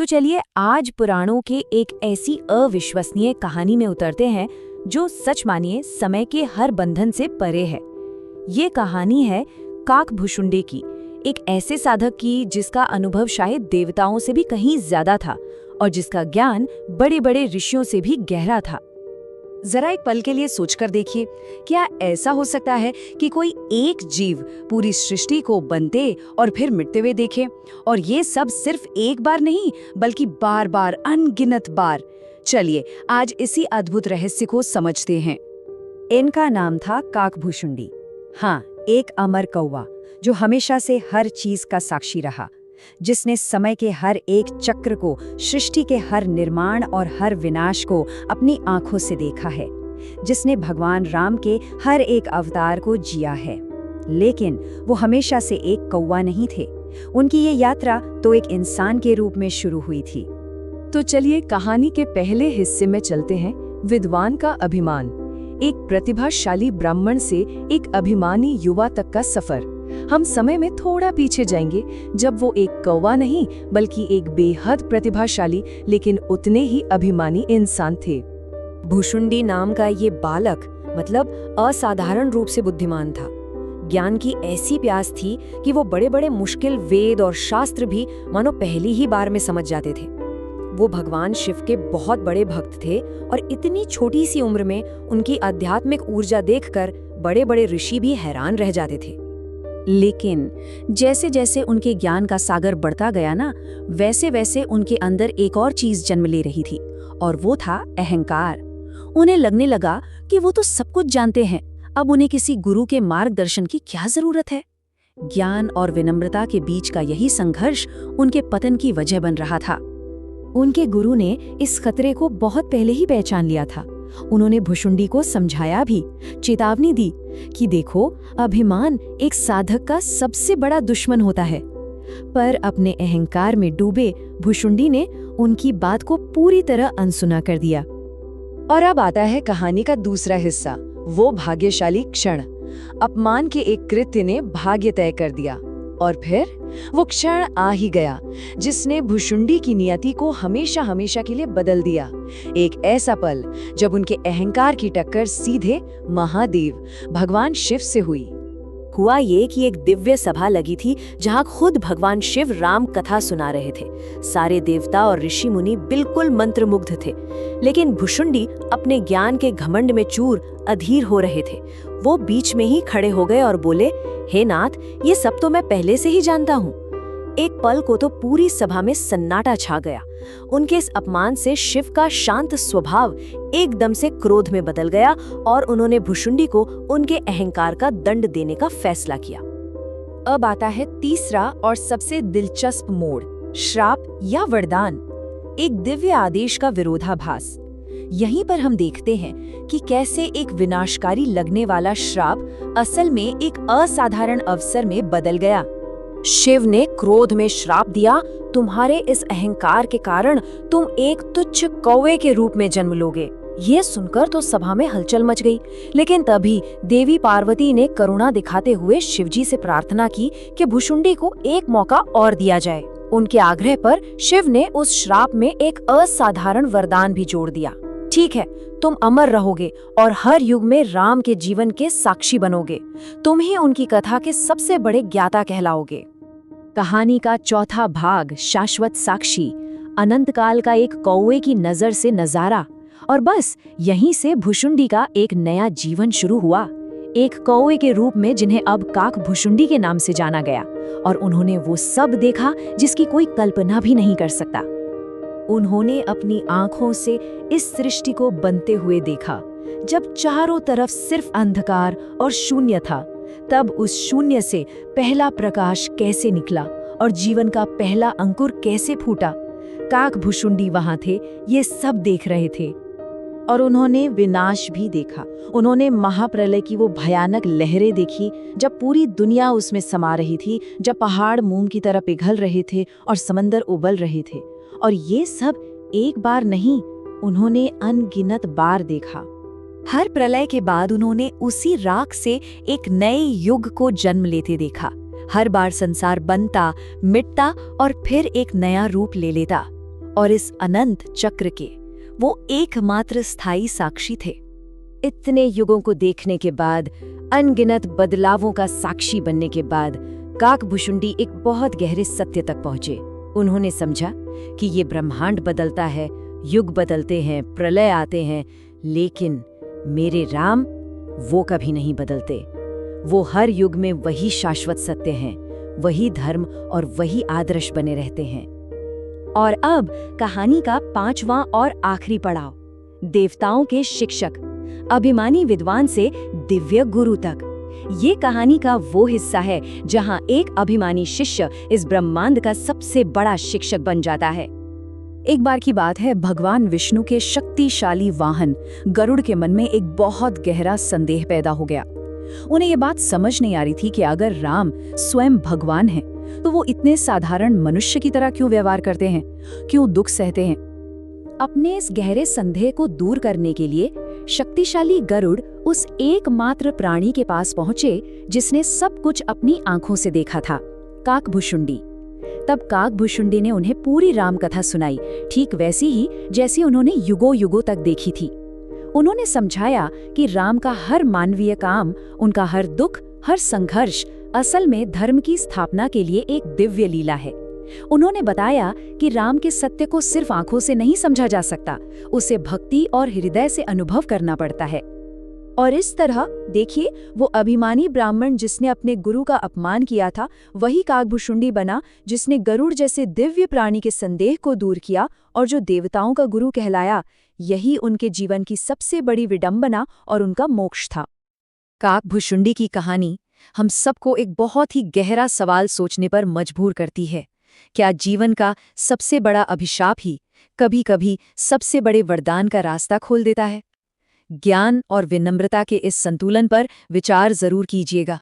तो चलिए आज पुराणों के एक ऐसी अविश्वसनीय कहानी में उतरते हैं जो सच मानिए समय के हर बंधन से परे है। ये कहानी है काकभुशुंडी की, एक ऐसे साधक की जिसका अनुभव शायद देवताओं से भी कहीं ज्यादा था और जिसका ज्ञान बड़े बड़े ऋषियों से भी गहरा था। जरा एक पल के लिए सोचकर देखिए, क्या ऐसा हो सकता है कि कोई एक जीव पूरी सृष्टि को बनते और फिर मिटते हुए देखे, और ये सब सिर्फ एक बार नहीं बल्कि बार बार, अनगिनत बार। चलिए आज इसी अद्भुत रहस्य को समझते हैं। इनका नाम था काकभुशुंडी। हाँ, एक अमर कौवा जो हमेशा से हर चीज का साक्षी रहा, जिसने समय के हर एक चक्र को, सृष्टि के हर निर्माण और हर विनाश को अपनी आंखों से देखा है, जिसने भगवान राम के हर एक अवतार को जिया है। लेकिन वो हमेशा से एक कौवा नहीं थे। उनकी ये यात्रा तो एक इंसान के रूप में शुरू हुई थी। तो चलिए कहानी के पहले हिस्से में चलते हैं। विद्वान का अभिमान। एक प्रतिभाशाली ब्राह्मण से एक अभिमानी युवा तक का सफर। हम समय में थोड़ा पीछे जाएंगे, जब वो एक कौवा नहीं बल्कि एक बेहद प्रतिभाशाली लेकिन उतने ही अभिमानी इंसान थे। भुशुंडी नाम का ये बालक मतलब असाधारण रूप से बुद्धिमान था। ज्ञान की ऐसी प्यास थी कि वो बड़े बड़े मुश्किल वेद और शास्त्र भी मानो पहली ही बार में समझ जाते थे। वो भगवान शिव के बहुत बड़े भक्त थे और इतनी छोटी सी उम्र में उनकी आध्यात्मिक ऊर्जा देखकर बड़े बड़े ऋषि भी हैरान रह जाते थे। लेकिन जैसे जैसे उनके ज्ञान का सागर बढ़ता गया ना, वैसे वैसे उनके अंदर एक और चीज जन्म ले रही थी, और वो था अहंकार। उन्हें लगने लगा कि वो तो सब कुछ जानते हैं, अब उन्हें किसी गुरु के मार्गदर्शन की क्या जरूरत है। ज्ञान और विनम्रता के बीच का यही संघर्ष उनके पतन की वजह बन रहा था। उनके गुरु ने इस खतरे को बहुत पहले ही पहचान लिया था। उन्होंने भुशुंडी को समझाया भी, चेतावनी दी कि देखो, अभिमान एक साधक का सबसे बड़ा दुश्मन होता है। पर अपने अहंकार में डूबे भुशुंडी ने उनकी बात को पूरी तरह अनसुना कर दिया। और अब आता है कहानी का दूसरा हिस्सा, वो भाग्यशाली क्षण। अपमान के एक कृत्य ने भाग्य तय कर दिया, और फिर वो क्षण आ ही गया जिसने भुशुंडी की नियति को हमेशा हमेशा के लिए बदल दिया। एक ऐसा पल जब उनके अहंकार की टक्कर सीधे महादेव भगवान शिव से हुई। हुआ ये कि एक दिव्य सभा लगी थी जहां खुद भगवान शिव राम कथा सुना रहे थे। सारे देवता और ऋषि मुनि बिल्कुल मंत्रमुग्ध थे, लेकिन भुशुंडी अपने ज्ञान के घमंड में चूर अधीर हो रहे थे। वो बीच में ही खड़े हो गए और बोले, हे नाथ, ये सब तो मैं पहले से ही जानता हूँ। एक पल को तो पूरी सभा में सन्नाटा छा गया। उनके इस अपमान से शिव का शांत स्वभाव एकदम से क्रोध में बदल गया और उन्होंने भुशुंडी को उनके अहंकार का दंड देने का फैसला किया। अब आता है तीसरा और सबसे दिलचस्प मोड़, श्राप या वरदान। एक दिव्य आदेश का विरोधाभास। यहीं पर हम देखते हैं कि कैसे एक विनाशकारी लगने वाला श्राप असल में एक असाधारण अवसर में बदल गया। शिव ने क्रोध में श्राप दिया, तुम्हारे इस अहंकार के कारण तुम एक तुच्छ कौवे के रूप में जन्म लोगे। ये सुनकर तो सभा में हलचल मच गई, लेकिन तभी देवी पार्वती ने करुणा दिखाते हुए शिवजी से प्रार्थना की कि भुशुंडी को एक मौका और दिया जाए। उनके आग्रह पर शिव ने उस श्राप में एक असाधारण वरदान भी जोड़ दिया। ठीक है, तुम अमर रहोगे और हर युग में राम के जीवन के साक्षी बनोगे। तुम ही उनकी कथा के सबसे बड़े ज्ञाता कहलाओगे। कहानी का चौथा भाग, शाश्वत साक्षी। अनंत काल का एक कौवे की नजर से नजारा, और बस यहीं से भुशुंडी का एक नया जीवन शुरू हुआ। एक कौवे के रूप में जिन्हें अब काकभुशुंडी के नाम से जाना गया, और उन्होंने वो सब देखा जिसकी कोई कल्पना भी नहीं कर सकता। उन्होंने अपनी आंखों से इस सृष्टि को बनते हुए देखा। जब चारों तरफ सिर्फ अंधकार और शून्य था, तब उस शून्य से पहला प्रकाश कैसे निकला और जीवन का पहला अंकुर कैसे फूटा। काकभुशुंडी वहां थे, ये सब देख रहे थे, और उन्होंने विनाश भी देखा। उन्होंने महाप्रलय की वो भयानक लहरें देखी, जब पूरी दुनिया उसमें समा रही थी, जब पहाड़ मोम की तरह पिघल रहे थे और समंदर उबल रहे थे। और ये सब एक बार नहीं, उन्होंने अनगिनत बार देखा। हर प्रलय के बाद उन्होंने उसी राख से एक नए युग को जन्म लेते देखा। हर बार संसार बनता, मिटता और फिर एक नया रूप ले लेता। और इस अनंत चक्र के वो एकमात्र स्थायी साक्षी थे। इतने युगों को देखने के बाद, अनगिनत बदलावों का साक्षी बनने के बाद काकभुशुंडी एक बहुत गहरे सत्य तक पहुंचे। उन्होंने समझा कि ये ब्रह्मांड बदलता है, युग बदलते हैं, प्रलय आते हैं, लेकिन मेरे राम वो कभी नहीं बदलते। वो हर युग में वही शाश्वत सत्य हैं, वही धर्म और वही आदर्श बने रहते हैं। और अब कहानी का 5वां और आखिरी पड़ाव, देवताओं के शिक्षक, अभिमानी विद्वान से दिव्य गुरु तक। ये कहानी का वो हिस्सा है जहां एक अभिमानी शिष्य इस ब्रह्मांड का सबसे बड़ा शिक्षक बन जाता है। एक बार की बात है, भगवान विष्णु के शक्तिशाली वाहन गरुड़ के मन में एक बहुत गहरा संदेह पैदा हो गया। उन्हें ये बात समझ नहीं आ रही थी कि अगर राम स्वयं भगवान हैं, तो वो इतने साधारण मनुष्य की तरह क्यों व्यवहार करते हैं, क्यों दुख सहते हैं। अपने इस गहरे संदेह को दूर करने के लिए शक्तिशाली गरुड़ उस एकमात्र प्राणी के पास पहुंचे जिसने सब कुछ अपनी आंखों से देखा था, काकभुशुंडी। तब काकभुशुंडी ने उन्हें पूरी राम कथा सुनाई, ठीक वैसी ही जैसी उन्होंने युगों युगों तक देखी थी। उन्होंने समझाया कि राम का हर मानवीय काम, उनका हर दुख, हर संघर्ष असल में धर्म की स्थापना के लिए एक दिव्य लीला है। उन्होंने बताया कि राम के सत्य को सिर्फ आंखों से नहीं समझा जा सकता, उसे भक्ति और हृदय से अनुभव करना पड़ता है। और इस तरह देखिए, वो अभिमानी ब्राह्मण जिसने अपने गुरु का अपमान किया था, वही काकभुशुंडी बना जिसने गरुड़ जैसे दिव्य प्राणी के संदेह को दूर किया और जो देवताओं का गुरु कहलाया। यही उनके जीवन की सबसे बड़ी विडंबना और उनका मोक्ष था। काकभुशुंडी की कहानी हम सबको एक बहुत ही गहरा सवाल सोचने पर मजबूर करती है। क्या जीवन का सबसे बड़ा अभिशाप ही कभी-कभी सबसे बड़े वरदान का रास्ता खोल देता है? ज्ञान और विनम्रता के इस संतुलन पर विचार जरूर कीजिएगा।